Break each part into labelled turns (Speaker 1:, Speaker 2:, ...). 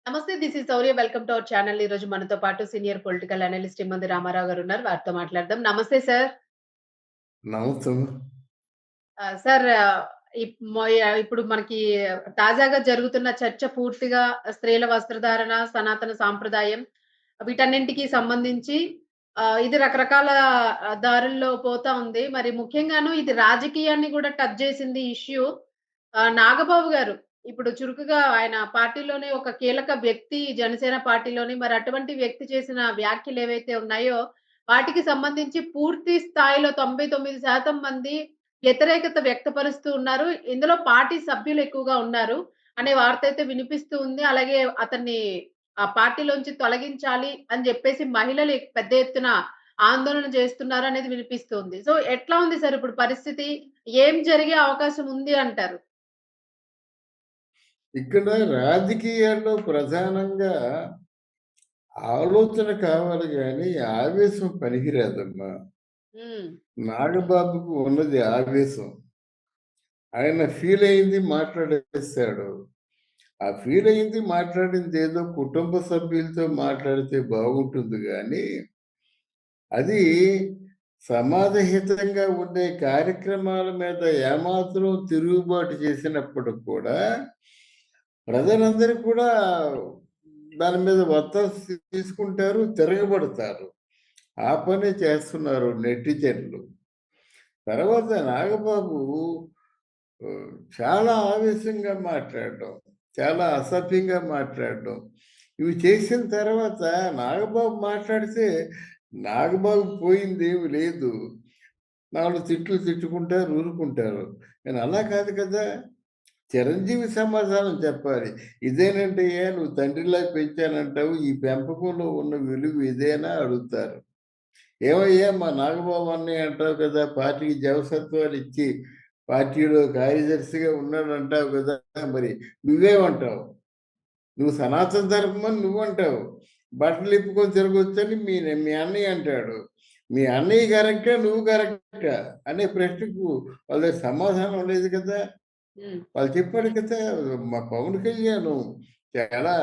Speaker 1: నమస్తే. This is Shaurya. Welcome to our channel. ఈరోజు మనతో పాటు సీనియర్ పొలిటికల్ అనలిస్ట్ ఇమ్మంది రామారావు గారు ఉన్నారు. వారితో మాట్లాడదాం. నమస్తే సార్.
Speaker 2: నమస్తే.
Speaker 1: సార్ ఇప్పుడు మనకి తాజాగా జరుగుతున్న చర్చ పూర్తిగా స్త్రీల వస్త్రధారణ, సనాతన సాంప్రదాయం వీటన్నింటికి సంబంధించి ఇది రకరకాల దారుల్లో పోతా ఉంది. మరి ముఖ్యంగాను ఇది రాజకీయాన్ని గూడా టచ్ చేసింది ఇష్యూ. నాగబాబు గారు ఇప్పుడు చురుకుగా ఆయన పార్టీలోనే ఒక కీలక వ్యక్తి జనసేన పార్టీలోని. మరి అటువంటి వ్యక్తి చేసిన వ్యాఖ్యలేవైతే ఉన్నాయో, వాటికి సంబంధించి పూర్తి స్థాయిలో 99% మంది వ్యతిరేకత వ్యక్తపరుస్తూ ఉన్నారు. ఇందులో పార్టీ సభ్యులు ఎక్కువగా ఉన్నారు అనే వార్తయితే వినిపిస్తూ ఉంది. అలాగే అతన్ని ఆ పార్టీలోంచి తొలగించాలి అని జెప్పేసి మహిళలు పెద్ద ఎత్తున ఆందోళన చేస్తున్నారు అనేది వినిపిస్తుంది. సో, ఎట్లా ఉంది సార్ ఇప్పుడు పరిస్థితి? ఏం జరిగే అవకాశం ఉంది అంటారు?
Speaker 2: ఇక్కడ రాజకీయాల్లో ప్రధానంగా ఆలోచన కావాలి గానీ, ఆవేశం పనికిరాదమ్మా.
Speaker 1: హ్మ్.
Speaker 2: నాగబాబుకు ఉన్నది ఆవేశం. ఆయన ఫీలయింది మాట్లాడేసాడు. ఆ ఫీలయింది మాట్లాడిందేదో కుటుంబ సభ్యులతో మాట్లాడితే బాగుంటుంది గానీ, అది సమాజహితంగా ఉండే కార్యక్రమాల మీద ఏమాత్రం తిరుగుబాటు చేసినప్పుడు కూడా ప్రజలందరూ కూడా దాని మీద ఒత్తాసు తీసుకుంటారు, తిరగబడతారు. ఆ పనే చేస్తున్నారు నెటిజన్లు. తర్వాత నాగబాబు చాలా ఆవేశంగా మాట్లాడడం, చాలా అసభ్యంగా మాట్లాడడం. ఇవి చేసిన తర్వాత నాగబాబు మాట్లాడితే నాగబాబు పోయిందేమి లేదు. 4 తిట్లు తిట్టుకుంటారు, ఊరుకుంటారు. కానీ అలా కాదు కదా! చిరంజీవి సమాధానం చెప్పాలి. ఇదేనంటయ్యా నువ్వు తండ్రిలా పెంచానంటావు. ఈ పెంపకంలో ఉన్న విలువ ఇదేనా అడుగుతారు. ఏమయ్యా మా నాగబాబు అన్నయ్య అంటావు కదా! పార్టీకి జవసత్వాలిచ్చి పార్టీలో కార్యదర్శిగా ఉన్నాడంటావు కదా! మరి నువ్వేమంటావు? నువ్వు సనాతన ధర్మం అని నువ్వంటావు. బట్టలు ఇప్పుకొని తిరగొచ్చని మీ అన్నయ్య అంటాడు. మీ అన్నయ్య కరెక్టా? నువ్వు కరెక్టా? అనే ప్రశ్నకు వాళ్ళ దగ్గర సమాధానం లేదు కదా!
Speaker 1: హ్మ్.
Speaker 2: వాళ్ళు చెప్పాడు కదా! మా పవన్ కళ్యాణ్ చాలా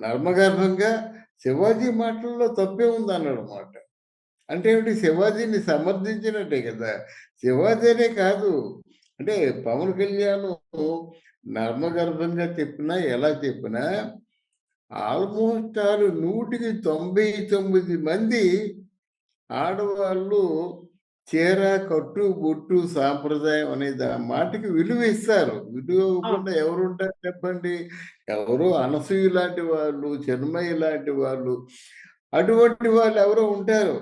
Speaker 2: నర్మగర్భంగా శివాజీ మాటల్లో తప్పే ఉందన్నాడనమాట. అంటే ఏమిటి శివాజీని సమర్థించినట్టే కదా! శివాజీ అనే కాదు. అంటే పవన్ కళ్యాణ్ నర్మగర్భంగా చెప్పినా, ఎలా చెప్పినా ఆల్‌మోస్ట్ ఆల్ 100కి 99 మంది ఆడవాళ్ళు చీర, కట్టు, బొట్టు, సాంప్రదాయం అనే మాటకి విలువ ఇస్తారు. విలువ
Speaker 1: అవును.
Speaker 2: ఇవ్వకుండా ఎవరుంటారు చెప్పండి? ఎవరో అనసూయ లాంటి వాళ్ళు, చిన్మయి లాంటి వాళ్ళు, అటువంటి వాళ్ళు ఎవరో ఉంటారు.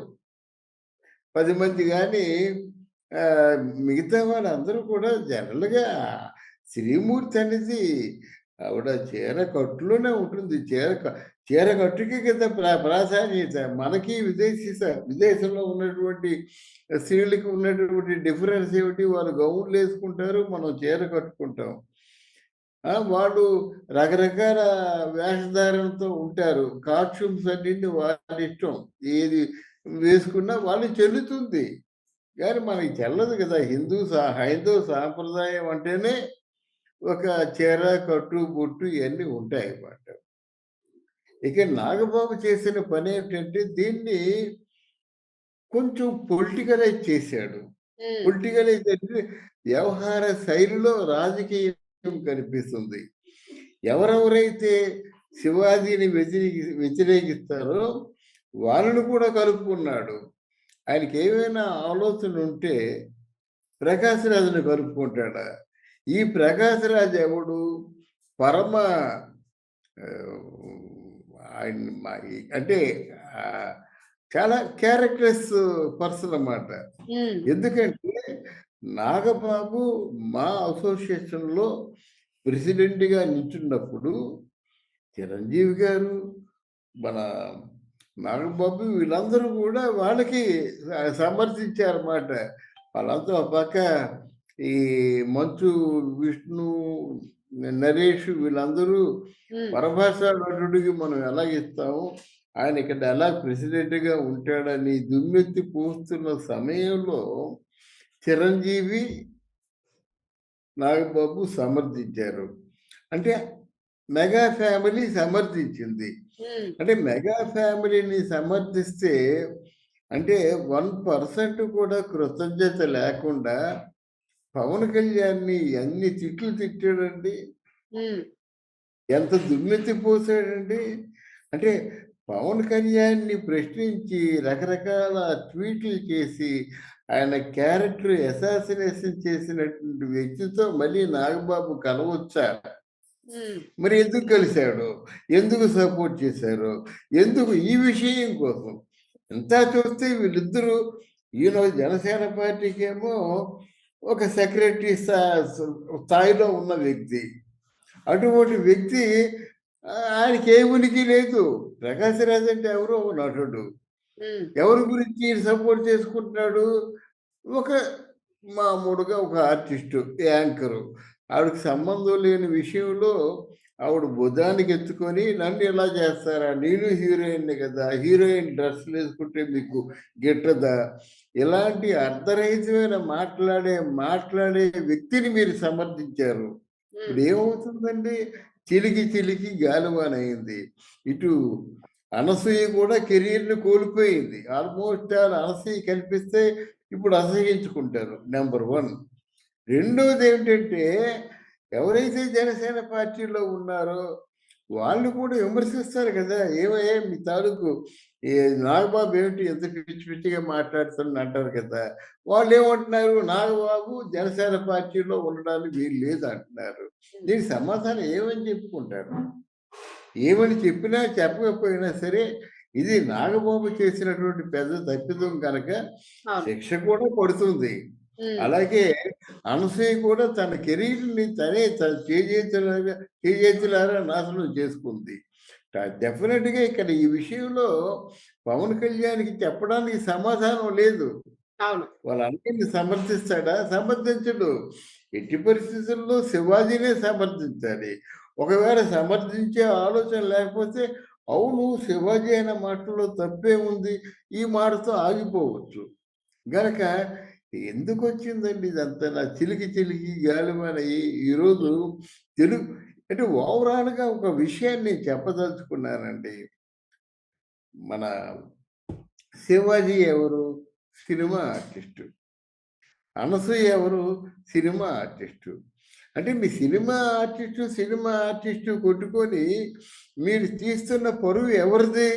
Speaker 2: 10 మంది గానీ మిగతా వాళ్ళందరూ కూడా జనరల్‌గా శ్రీమూర్తి అనేది ఆవిడ చీర కట్టులోనే ఉంటుంది. చీర కట్టుకే కదా ప్రాధాన్యత. మనకి విదేశంలో ఉన్నటువంటి స్త్రీలకి ఉన్నటువంటి డిఫరెన్స్ ఏమిటి? వాళ్ళు గౌన్‌లేసుకుంటారు. మనం చీర కట్టుకుంటాం. వాళ్ళు రకరకాల వేషధారణతో ఉంటారు. కాస్ట్యూమ్స్ అన్నిటిని వాళ్ళిష్టం. ఏది వేసుకున్నా వాళ్ళకి చెల్లుతుంది. గానీ మనకి చెల్లదు కదా! హైందవ సాంప్రదాయం అంటేనే ఒక చీర, కట్టు, బొట్టు ఇయన్నీ ఉంటాయన్నమాట. ఇక నాగబాబు చేసిన పనేంటంటే దీన్ని కొంచెం పొలిటికలైజ్ చేశాడు.
Speaker 1: హ్మ్.
Speaker 2: పొలిటికలైజ్ అంటే వ్యవహార శైలిలో రాజకీయం కనిపిస్తుంది. ఎవరెవరైతే శివాజీని వ్యతిరేకిస్తారో వాళ్ళను కూడా కలుపుకున్నాడు. ఆయనకేమైనా ఆలోచనుంటే 'ప్రకాష్ రాజ్‌ని' కలుపుకుంటాడా? ఈ 'ప్రకాష్ రాజ్' ఎవడు? పరమ ఆహ్, ఆయన అంటే ఆహ్, చాలా క్యారెక్టర్‌లెస్ పర్సన్ అన్నమాట.
Speaker 1: హ్మ్.
Speaker 2: ఎందుకంటే నాగబాబు మా అసోసియేషన్‌లో ప్రెసిడెంట్‌గా నిల్చున్నప్పుడు చిరంజీవి గారు, మన నాగబాబు వీళ్ళందరూ గూడా వాళ్ళకి సమర్థించారన్నమాట. వాళ్ళంతా ఒక పక్క ఈ మంచు విష్ణు, నరేష్ వీళ్ళందరూ
Speaker 1: హ్మ్.
Speaker 2: పరభాషా నటుడికి మనం ఎలాగిస్తాము, ఆయన ఇక్కడ ఎలా ప్రెసిడెంట్‌గా ఉంటాడని దుమ్మెత్తి పోస్తున్న సమయంలో చిరంజీవి, నాగబాబు సమర్థించారు. అంటే మెగా ఫ్యామిలీ సమర్థించింది.
Speaker 1: హ్మ్.
Speaker 2: అంటే మెగా ఫ్యామిలీని సమర్థిస్తే అంటే 1% కూడా కృతజ్ఞత లేకుండా పవన్ కళ్యాణ్‌ని ఎన్ని తిట్లు తిట్టాడండి.
Speaker 1: హ్మ్.
Speaker 2: ఎంత దుమ్మెత్తి పోసాడండి. అంటే పవన్ కళ్యాణ్‌ని ప్రశ్నించి రకరకాల ట్వీట్లు చేసి ఆయన క్యారెక్టర్ అసాసినేషన్ చేసినటువంటి వ్యక్తితో మళ్ళీ నాగబాబు కలవచ్చా?
Speaker 1: హ్మ్.
Speaker 2: మరి ఎందుకు కలిసాడు? ఎందుకు సపోర్ట్ చేశారు? ఎందుకు ఈ విషయం కోసం. ఇంతా చూస్తే వీళ్ళిద్దరూ ఈయన జనసేన పార్టీకేమో ఒక సెక్రటరీ స్థాయిలో ఉన్న వ్యక్తి. అటువంటి వ్యక్తి ఆయనకి ఏ ఉనికి లేదు. 'ప్రకాష్ రాజ్' అంటే ఎవరో ఒక నటుడు.
Speaker 1: హ్మ్.
Speaker 2: ఎవరి గురించి ఈయన సపోర్ట్ చేసుకుంటున్నాడు? ఒక మామూలుగా ఒక ఆర్టిస్టు, యాంకరు. ఆవిడకి సంబంధం లేని విషయంలో ఆవిడ భుజానికి ఎత్తుకొని నన్ను ఇలా చేస్తారా? నేను హీరోయిన్‌ని కదా! హీరోయిన్ డ్రెస్సులేసుకుంటే మీకు గిట్టదా? ఇలాంటి అర్ధరహితమైన మాట్లాడే వ్యక్తిని మీరు సమర్థించారు.
Speaker 1: హ్మ్.
Speaker 2: ఇప్పుడేమవుతుందండి? చిలికి చిలికి గాలివానయింది. ఇటు అనసూయ కూడా కెరియర్‌ని కోల్పోయింది. ఆల్‌మోస్ట్ ఆల్ అనసూయ కనిపిస్తే ఇప్పుడు అసహ్యించుకుంటారు. నంబర్ 1. రెండోదేంటంటే, ఎవరైతే జనసేన పార్టీలో ఉన్నారో, వాళ్ళు కూడా విమర్శిస్తారు కదా! "ఏమయ్యా మీ తాలూకు ఈ నాగబాబు ఏమిటి ఇంత పిచ్చి పిచ్చిగా మాట్లాడుతున్నాడు" అంటారు కదా! వాళ్ళేమంటున్నారు, "నాగబాబు జనసేన పార్టీలో ఉండడానికి వీలు లేదు" అంటున్నారు.
Speaker 1: హ్మ్.
Speaker 2: దీనికి సమాధానం ఏమని చెప్పుకుంటారు? ఏమని చెప్పినా, చెప్పకపోయినా సరే, ఇది నాగబాబు చేసినటువంటి పెద్ద తప్పిదం గనక
Speaker 1: అవును.
Speaker 2: శిక్ష కూడా పడుతుంది.
Speaker 1: హ్మ్.
Speaker 2: అలాగే అనసూయ కూడా తన కెరీర్‌ని తనే తన చేజేతులారా నాశనం చేసుకుంది. డెఫినిట్‌గా ఇక్కడ ఈ విషయంలో పవన్ కళ్యాణ్‌కి చెప్పడానికి సమాధానం లేదు.
Speaker 1: అవును.
Speaker 2: వాళ్ళ అన్నయ్యని సమర్థిస్తాడా? సమర్థించడు. ఎట్టి పరిస్థితుల్లో శివాజీనే సమర్థించాలి. ఒకవేళ సమర్థించే ఆలోచన లేకపోతే, అవును శివాజీ అనే మాటలో తప్పేముంది? ఈ మాటతో ఆగిపోవచ్చు. గనక ఎందుకొచ్చిందండి ఇదంతా? నా చిలికి చిలికి గాలివాన ఈరోజు
Speaker 1: హ్మ్.
Speaker 2: తెలుగు అంటే ఓవరాల్‌గా ఒక విషయాన్ని నేను చెప్పదలుచుకున్నానండి. మన 'శివాజీ' ఎవరు? Cinema artist. అనసూయ ఎవరు? Cinema artist. అంటే మీ సినిమా ఆర్టిస్టు కొట్టుకొని మీరు తీస్తున్న పరువు ఎవరిది?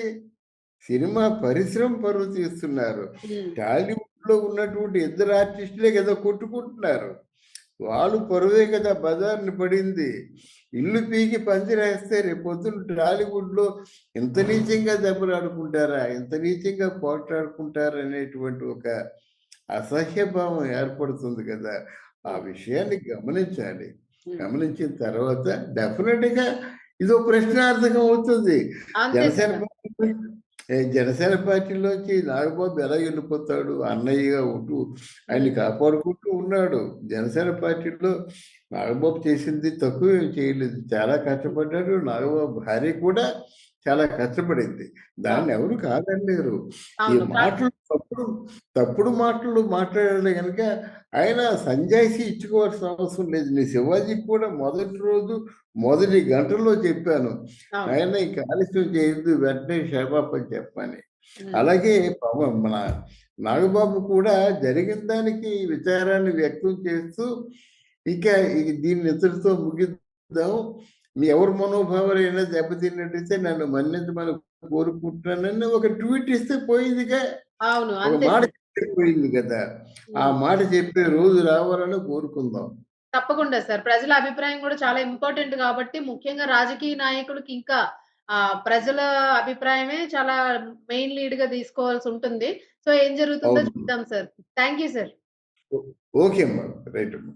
Speaker 2: సినిమా పరిశ్రమ పరువు తీస్తున్నారు.
Speaker 1: హ్మ్.
Speaker 2: టాలీవుడ్‌లో ఉన్నటువంటి ఇద్దరు ఆర్టిస్టులే కదా కొట్టుకుంటున్నారు. వాళ్ళు పరువే కదా బజారున పడింది. ఇల్లు పీకి పందిరేస్తే రేపొద్దున టాలీవుడ్‌లో ఇంత నీచంగా దెబ్బలాడుకుంటారా? ఇంత నీచంగా పోట్లాడుకుంటారా? అనేటువంటి ఒక అసహ్య భావం ఏర్పడుతుంది కదా! ఆ
Speaker 1: హ్మ్.
Speaker 2: విషయాన్ని గమనించాలి.
Speaker 1: హ్మ్.
Speaker 2: గమనించిన తర్వాత డెఫినిట్‌గా ఇదో ప్రశ్నార్థకం అవుతుంది.
Speaker 1: అంతే
Speaker 2: జనసేన
Speaker 1: కదా!
Speaker 2: పార్టీ జనసేన పార్టీలోంచి నాగబాబు ఎలా ఎళ్ళిపోతాడు? అన్నయ్యగా ఉంటూ ఆయన్ని
Speaker 1: హ్మ్.
Speaker 2: కాపాడుకుంటూ ఉన్నాడు. జనసేన పార్టీలో నాగబాబు చేసింది తక్కువేమి చేయలేదు. చాలా
Speaker 1: హ్మ్.
Speaker 2: కష్టపడ్డాడు. నాగబాబు భార్య కూడా చాలా కష్టపడింది.
Speaker 1: అవును.
Speaker 2: దాన్నెవరు కాదనలేరు. ఈ
Speaker 1: అవును.
Speaker 2: మాటలు తప్పుడు మాటలు మాట్లాడాడు గనక ఆయన సంజాయిషీ ఇచ్చుకోవాల్సిన అవసరం లేదు. నేను శివాజీకి కూడా మొదటి రోజు, మొదటి గంటలో చెప్పాను.
Speaker 1: అవును.
Speaker 2: నాయనా ఇంక ఆలస్యం చేయొద్దు. వెంటనే క్షమాపణ చెప్పని.
Speaker 1: హ్మ్.
Speaker 2: అలాగే మన నాగబాబు కూడా జరిగిన దానికి విచారాన్ని వ్యక్తం చేస్తూ, ఇక దీన్ని ఇంతటితో ముగిద్దాం. మీ ఎవరి మనోభావాలైనా దెబ్బతిన్నట్టయితే నన్ను మన్నించమని కోరుకుంటున్నానని ఒక ట్వీట్ ఇస్తే పోయిందిగా.
Speaker 1: అవును.
Speaker 2: ఒక
Speaker 1: అంతే
Speaker 2: మాట
Speaker 1: సార్.
Speaker 2: చెప్తే పోయింది కదా! ఆ
Speaker 1: హ్మ్.
Speaker 2: మాట చెప్పే రోజు రావాలని కోరుకుందాం.
Speaker 1: తప్పకుండా సార్. ప్రజల అభిప్రాయం గూడా చాలా ఇంపార్టెంట్ గాబట్టి, ముఖ్యంగా రాజకీయ నాయకులకి ఇంకా ప్రజల అభిప్రాయమే చాలా మెయిన్ లీడ్‌గా తీసుకోవాల్సుంటుంది. సో, ఏం జరుగుతుందో
Speaker 2: అవును.
Speaker 1: చూద్దాం సార్. Thank you sir.
Speaker 2: ఓ ఓకే అమ్మా. రైట్ అమ్మా.